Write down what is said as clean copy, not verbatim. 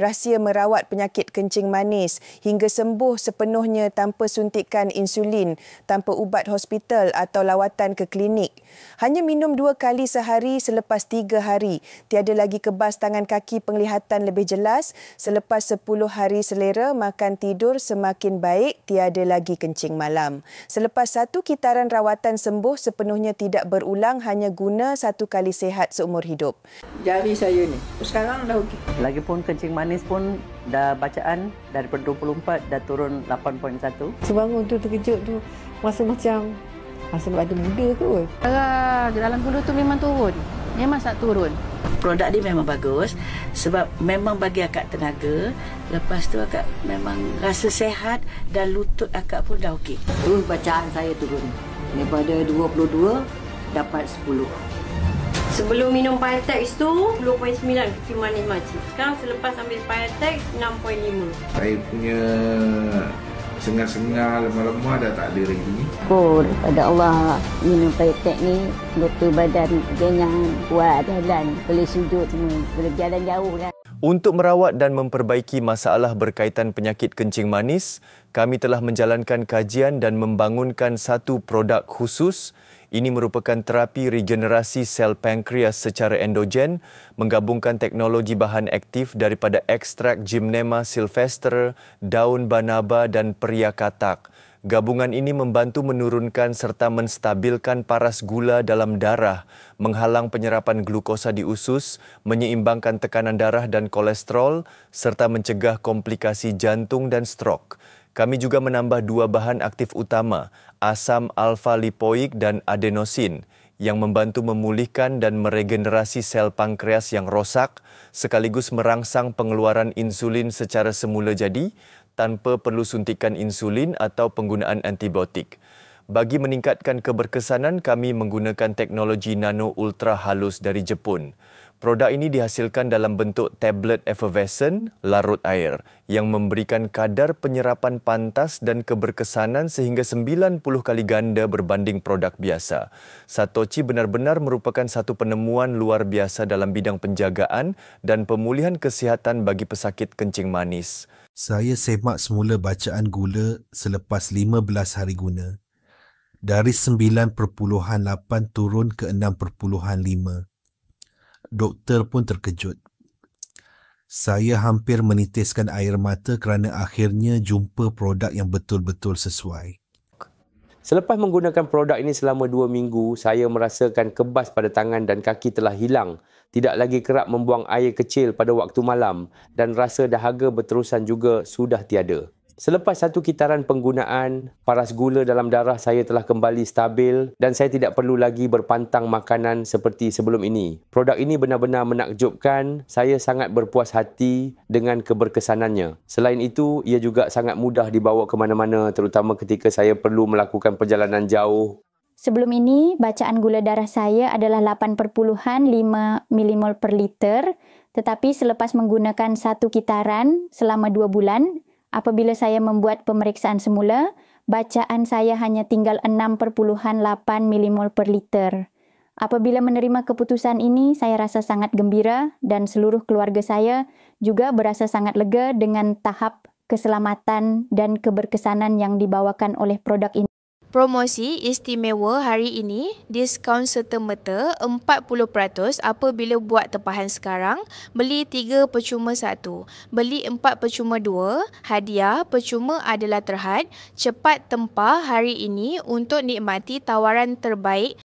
rahsia merawat penyakit kencing manis hingga sembuh sepenuhnya tanpa suntikan insulin, tanpa ubat hospital atau lawatan ke klinik. Hanya minum 2 kali sehari selepas 3 hari. Tiada lagi kebas tangan kaki, penglihatan lebih jelas. Selepas 10 hari selera, makan tidur semakin baik, tiada lagi kencing malam. Selepas 1 kitaran rawatan sembuh sepenuhnya tidak berulang, hanya guna 1 kali sihat seumur hidup. Jari saya ni, sekarang dah okey. Lagipun kencing manis pun dah bacaan daripada 24 dah turun 8.1. Sebangun tu terkejut tu, rasa macam ada muda kot. Dalam gula tu memang turun. Memang tak turun. Produk dia memang bagus sebab memang bagi akak tenaga. Lepas tu akak memang rasa sihat dan lutut akak pun dah okey. Terus bacaan saya turun. Daripada 22 dapat 10. Sebelum minum Piatex tu 10.9 kencing manis makcik. Sekarang selepas ambil Piatex 6.5. Saya punya sengal-sengal, lemah-lemah dah tak ada lagi. Daripada Allah, minum Piatex ni betul badan kenyang, kuat jalan, boleh sujud semua, boleh jalan jauh dah. Untuk merawat dan memperbaiki masalah berkaitan penyakit kencing manis, kami telah menjalankan kajian dan membangunkan satu produk khusus. Ini merupakan terapi regenerasi sel pankreas secara endogen, menggabungkan teknologi bahan aktif daripada ekstrak Gymnema sylvestre, daun banaba dan peria katak. Gabungan ini membantu menurunkan serta menstabilkan paras gula dalam darah, menghalang penyerapan glukosa di usus, menyeimbangkan tekanan darah dan kolesterol, serta mencegah komplikasi jantung dan strok. Kami juga menambah 2 bahan aktif utama, asam alfa-lipoik dan adenosin, yang membantu memulihkan dan meregenerasi sel pankreas yang rosak, sekaligus merangsang pengeluaran insulin secara semula jadi, tanpa perlu suntikan insulin atau penggunaan antibiotik. Bagi meningkatkan keberkesanan, kami menggunakan teknologi nano ultra halus dari Jepun. Produk ini dihasilkan dalam bentuk tablet effervescent larut air yang memberikan kadar penyerapan pantas dan keberkesanan sehingga 90 kali ganda berbanding produk biasa. Satochi benar-benar merupakan satu penemuan luar biasa dalam bidang penjagaan dan pemulihan kesihatan bagi pesakit kencing manis. Saya semak semula bacaan gula selepas 15 hari guna. Dari 9.8 turun ke 6.5. Doktor pun terkejut. Saya hampir menitiskan air mata kerana akhirnya jumpa produk yang betul-betul sesuai. Selepas menggunakan produk ini selama 2 minggu, saya merasakan kebas pada tangan dan kaki telah hilang. Tidak lagi kerap membuang air kecil pada waktu malam dan rasa dahaga berterusan juga sudah tiada. Selepas 1 kitaran penggunaan, paras gula dalam darah saya telah kembali stabil dan saya tidak perlu lagi berpantang makanan seperti sebelum ini. Produk ini benar-benar menakjubkan, saya sangat berpuas hati dengan keberkesanannya. Selain itu, ia juga sangat mudah dibawa ke mana-mana, terutama ketika saya perlu melakukan perjalanan jauh. Sebelum ini, bacaan gula darah saya adalah 8.5 mmol per liter, tetapi selepas menggunakan 1 kitaran selama 2 bulan, apabila saya membuat pemeriksaan semula, bacaan saya hanya tinggal 6.8 mmol per liter. Apabila menerima keputusan ini, saya rasa sangat gembira dan seluruh keluarga saya juga berasa sangat lega dengan tahap keselamatan dan keberkesanan yang dibawakan oleh produk ini. Promosi istimewa hari ini, diskaun serta-merta 40% apabila buat tempahan sekarang, beli 3 percuma 1. Beli 4 percuma 2, hadiah percuma adalah terhad. Cepat tempah hari ini untuk nikmati tawaran terbaik